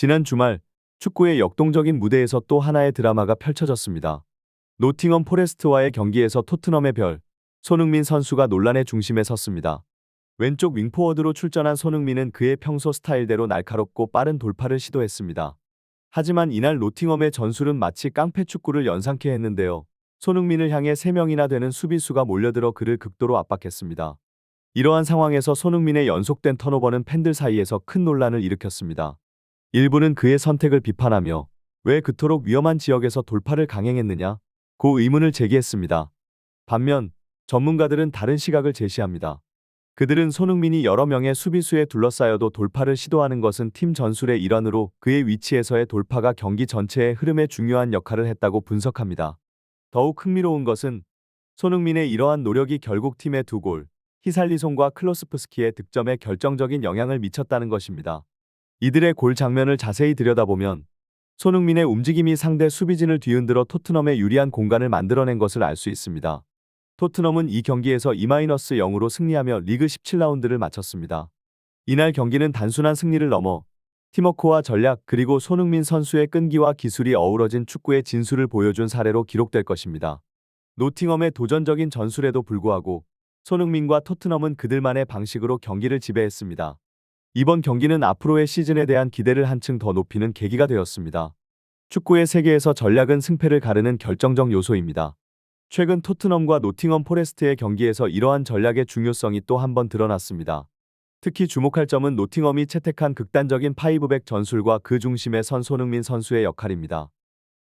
지난 주말 축구의 역동적인 무대에서 또 하나의 드라마가 펼쳐졌습니다. 노팅엄 포레스트와의 경기에서 토트넘의 별, 손흥민 선수가 논란의 중심에 섰습니다. 왼쪽 윙포워드로 출전한 손흥민은 그의 평소 스타일대로 날카롭고 빠른 돌파를 시도했습니다. 하지만 이날 노팅엄의 전술은 마치 깡패 축구를 연상케 했는데요. 손흥민을 향해 3명이나 되는 수비수가 몰려들어 그를 극도로 압박했습니다. 이러한 상황에서 손흥민의 연속된 턴오버는 팬들 사이에서 큰 논란을 일으켰습니다. 일부는 그의 선택을 비판하며 왜 그토록 위험한 지역에서 돌파를 강행했느냐 고 의문을 제기했습니다. 반면 전문가들은 다른 시각을 제시합니다. 그들은 손흥민이 여러 명의 수비수에 둘러싸여도 돌파를 시도하는 것은 팀 전술의 일환으로 그의 위치에서의 돌파가 경기 전체의 흐름에 중요한 역할을 했다고 분석합니다. 더욱 흥미로운 것은 손흥민의 이러한 노력이 결국 팀의 2골, 히살리송과 클로스프스키의 득점에 결정적인 영향을 미쳤다는 것입니다. 이들의 골 장면을 자세히 들여다보면 손흥민의 움직임이 상대 수비진을 뒤흔들어 토트넘에 유리한 공간을 만들어낸 것을 알 수 있습니다. 토트넘은 이 경기에서 2-0으로 승리하며 리그 17라운드를 마쳤습니다. 이날 경기는 단순한 승리를 넘어 팀워크와 전략 그리고 손흥민 선수의 끈기와 기술이 어우러진 축구의 진수를 보여준 사례로 기록될 것입니다. 노팅엄의 도전적인 전술에도 불구하고 손흥민과 토트넘은 그들만의 방식으로 경기를 지배했습니다. 이번 경기는 앞으로의 시즌에 대한 기대를 한층 더 높이는 계기가 되었습니다. 축구의 세계에서 전략은 승패를 가르는 결정적 요소입니다. 최근 토트넘과 노팅엄 포레스트의 경기에서 이러한 전략의 중요성이 또 한 번 드러났습니다. 특히 주목할 점은 노팅엄이 채택한 극단적인 파이브백 전술과 그 중심에 선 손흥민 선수의 역할입니다.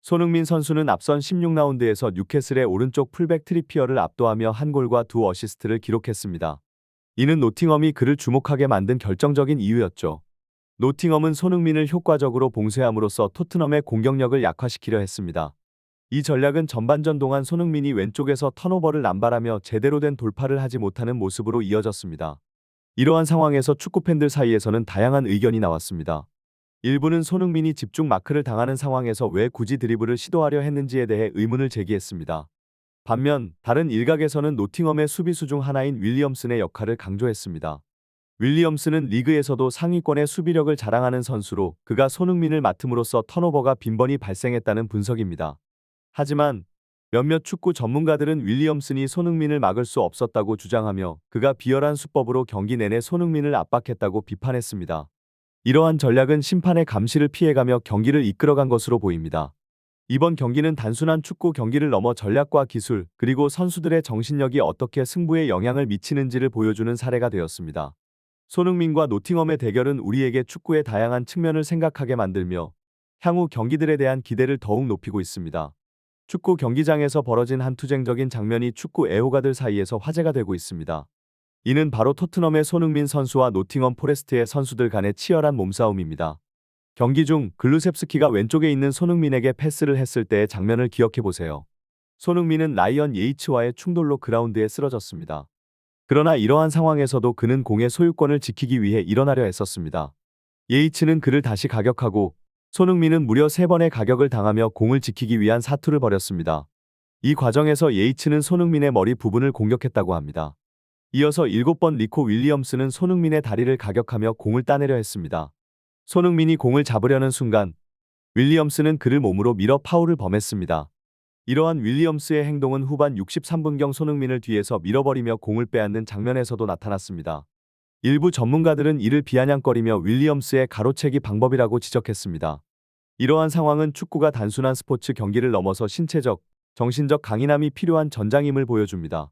손흥민 선수는 앞선 16라운드에서 뉴캐슬의 오른쪽 풀백 트리피어를 압도하며 한 골과 2어시스트를 기록했습니다. 이는 노팅엄이 그를 주목하게 만든 결정적인 이유였죠. 노팅엄은 손흥민을 효과적으로 봉쇄함으로써 토트넘의 공격력을 약화시키려 했습니다. 이 전략은 전반전 동안 손흥민이 왼쪽에서 턴오버를 남발하며 제대로 된 돌파를 하지 못하는 모습으로 이어졌습니다. 이러한 상황에서 축구팬들 사이에서는 다양한 의견이 나왔습니다. 일부는 손흥민이 집중 마크를 당하는 상황에서 왜 굳이 드리블을 시도하려 했는지에 대해 의문을 제기했습니다. 반면 다른 일각에서는 노팅엄의 수비수 중 하나인 윌리엄슨의 역할을 강조했습니다. 윌리엄슨은 리그에서도 상위권의 수비력을 자랑하는 선수로 그가 손흥민을 맡음으로써 턴오버가 빈번히 발생했다는 분석입니다. 하지만 몇몇 축구 전문가들은 윌리엄슨이 손흥민을 막을 수 없었다고 주장하며 그가 비열한 수법으로 경기 내내 손흥민을 압박했다고 비판했습니다. 이러한 전략은 심판의 감시를 피해가며 경기를 이끌어간 것으로 보입니다. 이번 경기는 단순한 축구 경기를 넘어 전략과 기술, 그리고 선수들의 정신력이 어떻게 승부에 영향을 미치는지를 보여주는 사례가 되었습니다. 손흥민과 노팅엄의 대결은 우리에게 축구의 다양한 측면을 생각하게 만들며 향후 경기들에 대한 기대를 더욱 높이고 있습니다. 축구 경기장에서 벌어진 한 투쟁적인 장면이 축구 애호가들 사이에서 화제가 되고 있습니다. 이는 바로 토트넘의 손흥민 선수와 노팅엄 포레스트의 선수들 간의 치열한 몸싸움입니다. 경기 중 글루셉스키가 왼쪽에 있는 손흥민에게 패스를 했을 때의 장면을 기억해보세요. 손흥민은 라이언 예이츠와의 충돌로 그라운드에 쓰러졌습니다. 그러나 이러한 상황에서도 그는 공의 소유권을 지키기 위해 일어나려 했었습니다. 예이츠는 그를 다시 가격하고 손흥민은 무려 3번의 가격을 당하며 공을 지키기 위한 사투를 벌였습니다. 이 과정에서 예이츠는 손흥민의 머리 부분을 공격했다고 합니다. 이어서 7번 리코 윌리엄스는 손흥민의 다리를 가격하며 공을 따내려 했습니다. 손흥민이 공을 잡으려는 순간 윌리엄스는 그를 몸으로 밀어 파울을 범했습니다. 이러한 윌리엄스의 행동은 후반 63분경 손흥민을 뒤에서 밀어버리며 공을 빼앗는 장면에서도 나타났습니다. 일부 전문가들은 이를 비아냥거리며 윌리엄스의 가로채기 방법이라고 지적했습니다. 이러한 상황은 축구가 단순한 스포츠 경기를 넘어서 신체적, 정신적 강인함이 필요한 전장임을 보여줍니다.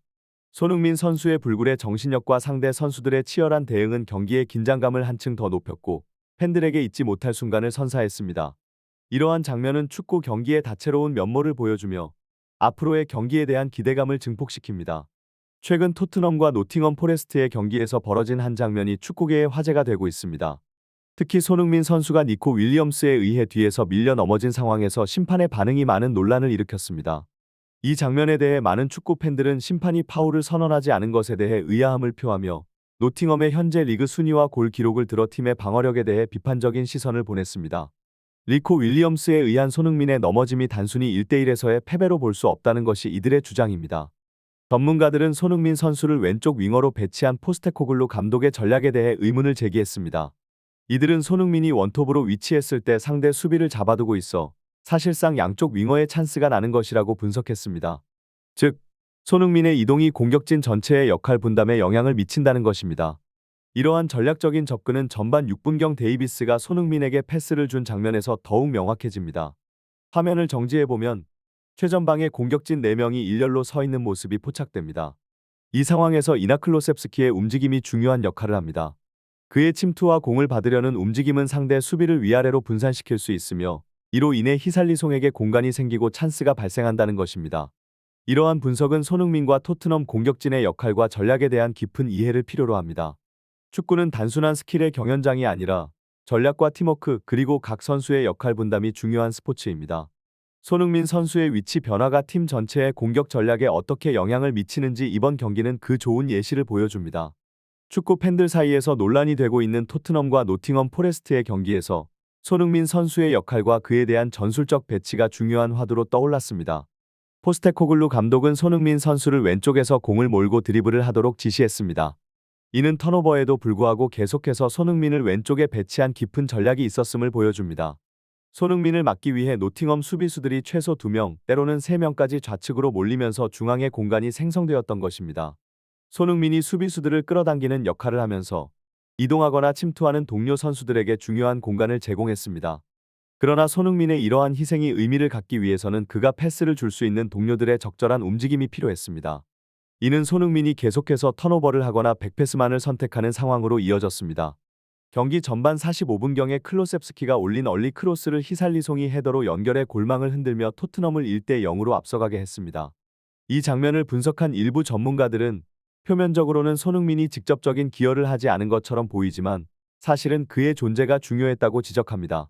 손흥민 선수의 불굴의 정신력과 상대 선수들의 치열한 대응은 경기의 긴장감을 한층 더 높였고 팬들에게 잊지 못할 순간을 선사했습니다. 이러한 장면은 축구 경기의 다채로운 면모를 보여주며 앞으로의 경기에 대한 기대감을 증폭시킵니다. 최근 토트넘과 노팅엄 포레스트의 경기에서 벌어진 한 장면이 축구계의 화제가 되고 있습니다. 특히 손흥민 선수가 니코 윌리엄스에 의해 뒤에서 밀려 넘어진 상황에서 심판의 반응이 많은 논란을 일으켰습니다. 이 장면에 대해 많은 축구 팬들은 심판이 파울을 선언하지 않은 것에 대해 의아함을 표하며 노팅엄의 현재 리그 순위와 골 기록을 들어 팀의 방어력에 대해 비판적인 시선을 보냈습니다. 리코 윌리엄스에 의한 손흥민의 넘어짐이 단순히 1대1에서의 패배로 볼 수 없다는 것이 이들의 주장입니다. 전문가들은 손흥민 선수를 왼쪽 윙어로 배치한 포스테코글루 감독의 전략에 대해 의문을 제기했습니다. 이들은 손흥민이 원톱으로 위치했을 때 상대 수비를 잡아두고 있어 사실상 양쪽 윙어의 찬스가 나는 것이라고 분석했습니다. 즉, 손흥민의 이동이 공격진 전체의 역할 분담에 영향을 미친다는 것입니다. 이러한 전략적인 접근은 전반 6분경 데이비스가 손흥민에게 패스를 준 장면에서 더욱 명확해집니다. 화면을 정지해보면 최전방에 공격진 4명이 일렬로 서 있는 모습이 포착됩니다. 이 상황에서 이나 클로셉스키의 움직임이 중요한 역할을 합니다. 그의 침투와 공을 받으려는 움직임은 상대 수비를 위아래로 분산시킬 수 있으며 이로 인해 히살리송에게 공간이 생기고 찬스가 발생한다는 것입니다. 이러한 분석은 손흥민과 토트넘 공격진의 역할과 전략에 대한 깊은 이해를 필요로 합니다. 축구는 단순한 스킬의 경연장이 아니라 전략과 팀워크 그리고 각 선수의 역할 분담이 중요한 스포츠입니다. 손흥민 선수의 위치 변화가 팀 전체의 공격 전략에 어떻게 영향을 미치는지 이번 경기는 그 좋은 예시를 보여줍니다. 축구 팬들 사이에서 논란이 되고 있는 토트넘과 노팅엄 포레스트의 경기에서 손흥민 선수의 역할과 그에 대한 전술적 배치가 중요한 화두로 떠올랐습니다. 포스테코글루 감독은 손흥민 선수를 왼쪽에서 공을 몰고 드리블을 하도록 지시했습니다. 이는 턴오버에도 불구하고 계속해서 손흥민을 왼쪽에 배치한 깊은 전략이 있었음을 보여줍니다. 손흥민을 막기 위해 노팅엄 수비수들이 최소 2명, 때로는 3명까지 좌측으로 몰리면서 중앙에 공간이 생성되었던 것입니다. 손흥민이 수비수들을 끌어당기는 역할을 하면서 이동하거나 침투하는 동료 선수들에게 중요한 공간을 제공했습니다. 그러나 손흥민의 이러한 희생이 의미를 갖기 위해서는 그가 패스를 줄 수 있는 동료들의 적절한 움직임이 필요했습니다. 이는 손흥민이 계속해서 턴오버를 하거나 백패스만을 선택하는 상황으로 이어졌습니다. 경기 전반 45분경에 클로셉스키가 올린 얼리 크로스를 히살리송이 헤더로 연결해 골망을 흔들며 토트넘을 1대0으로 앞서가게 했습니다. 이 장면을 분석한 일부 전문가들은 표면적으로는 손흥민이 직접적인 기여를 하지 않은 것처럼 보이지만 사실은 그의 존재가 중요했다고 지적합니다.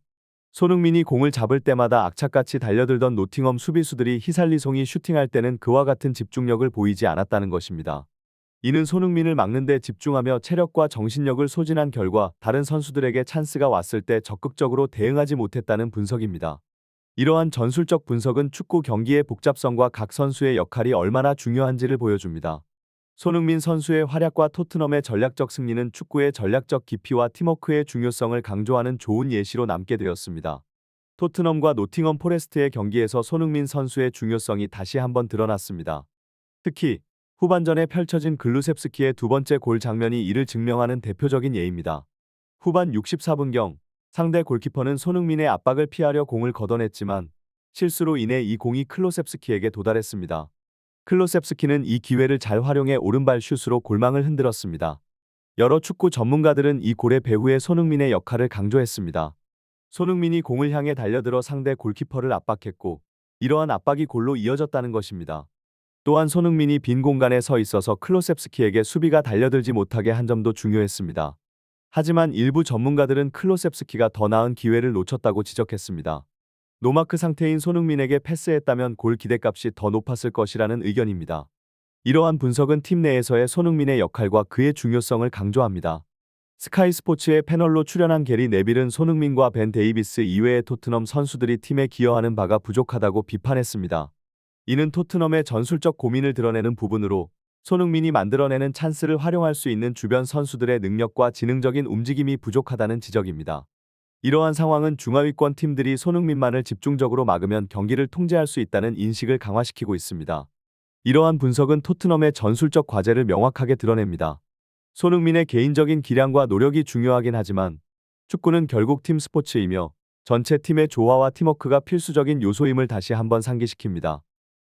손흥민이 공을 잡을 때마다 악착같이 달려들던 노팅엄 수비수들이 히살리송이 슈팅할 때는 그와 같은 집중력을 보이지 않았다는 것입니다. 이는 손흥민을 막는 데 집중하며 체력과 정신력을 소진한 결과 다른 선수들에게 찬스가 왔을 때 적극적으로 대응하지 못했다는 분석입니다. 이러한 전술적 분석은 축구 경기의 복잡성과 각 선수의 역할이 얼마나 중요한지를 보여줍니다. 손흥민 선수의 활약과 토트넘의 전략적 승리는 축구의 전략적 깊이와 팀워크의 중요성을 강조하는 좋은 예시로 남게 되었습니다. 토트넘과 노팅엄 포레스트의 경기에서 손흥민 선수의 중요성이 다시 한번 드러났습니다. 특히 후반전에 펼쳐진 글루셉스키의 두 번째 골 장면이 이를 증명하는 대표적인 예입니다. 후반 64분경 상대 골키퍼는 손흥민의 압박을 피하려 공을 걷어냈지만 실수로 인해 이 공이 클로셉스키에게 도달했습니다. 클로셉스키는 이 기회를 잘 활용해 오른발 슛으로 골망을 흔들었습니다. 여러 축구 전문가들은 이 골의 배후에 손흥민의 역할을 강조했습니다. 손흥민이 공을 향해 달려들어 상대 골키퍼를 압박했고 이러한 압박이 골로 이어졌다는 것입니다. 또한 손흥민이 빈 공간에 서 있어서 클로셉스키에게 수비가 달려들지 못하게 한 점도 중요했습니다. 하지만 일부 전문가들은 클로셉스키가 더 나은 기회를 놓쳤다고 지적했습니다. 노마크 상태인 손흥민에게 패스했다면 골 기대값이 더 높았을 것이라는 의견입니다. 이러한 분석은 팀 내에서의 손흥민의 역할과 그의 중요성을 강조합니다. 스카이 스포츠의 패널로 출연한 게리 네빌은 손흥민과 벤 데이비스 이외의 토트넘 선수들이 팀에 기여하는 바가 부족하다고 비판했습니다. 이는 토트넘의 전술적 고민을 드러내는 부분으로 손흥민이 만들어내는 찬스를 활용할 수 있는 주변 선수들의 능력과 지능적인 움직임이 부족하다는 지적입니다. 이러한 상황은 중하위권 팀들이 손흥민만을 집중적으로 막으면 경기를 통제할 수 있다는 인식을 강화시키고 있습니다. 이러한 분석은 토트넘의 전술적 과제를 명확하게 드러냅니다. 손흥민의 개인적인 기량과 노력이 중요하긴 하지만 축구는 결국 팀 스포츠이며 전체 팀의 조화와 팀워크가 필수적인 요소임을 다시 한번 상기시킵니다.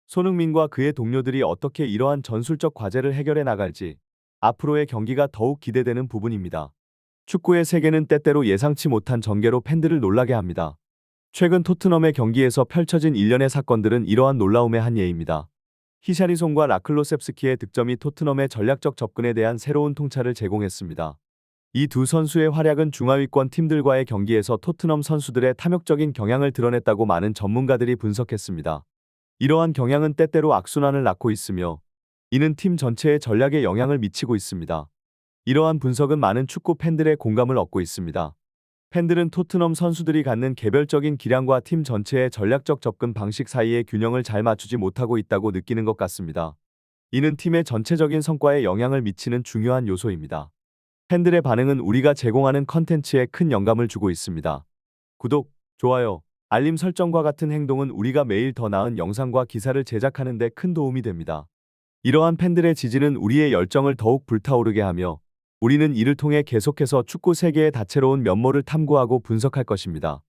손흥민과 그의 동료들이 어떻게 이러한 전술적 과제를 해결해 나갈지 앞으로의 경기가 더욱 기대되는 부분입니다. 축구의 세계는 때때로 예상치 못한 전개로 팬들을 놀라게 합니다. 최근 토트넘의 경기에서 펼쳐진 일련의 사건들은 이러한 놀라움의 한 예입니다. 히샤리송과 라클로셉스키의 득점이 토트넘의 전략적 접근에 대한 새로운 통찰을 제공했습니다. 이 두 선수의 활약은 중하위권 팀들과의 경기에서 토트넘 선수들의 탐욕적인 경향을 드러냈다고 많은 전문가들이 분석했습니다. 이러한 경향은 때때로 악순환을 낳고 있으며 이는 팀 전체의 전략에 영향을 미치고 있습니다. 이러한 분석은 많은 축구 팬들의 공감을 얻고 있습니다. 팬들은 토트넘 선수들이 갖는 개별적인 기량과 팀 전체의 전략적 접근 방식 사이의 균형을 잘 맞추지 못하고 있다고 느끼는 것 같습니다. 이는 팀의 전체적인 성과에 영향을 미치는 중요한 요소입니다. 팬들의 반응은 우리가 제공하는 컨텐츠에 큰 영감을 주고 있습니다. 구독, 좋아요, 알림 설정과 같은 행동은 우리가 매일 더 나은 영상과 기사를 제작하는 데 큰 도움이 됩니다. 이러한 팬들의 지지는 우리의 열정을 더욱 불타오르게 하며 우리는 이를 통해 계속해서 축구 세계의 다채로운 면모를 탐구하고 분석할 것입니다.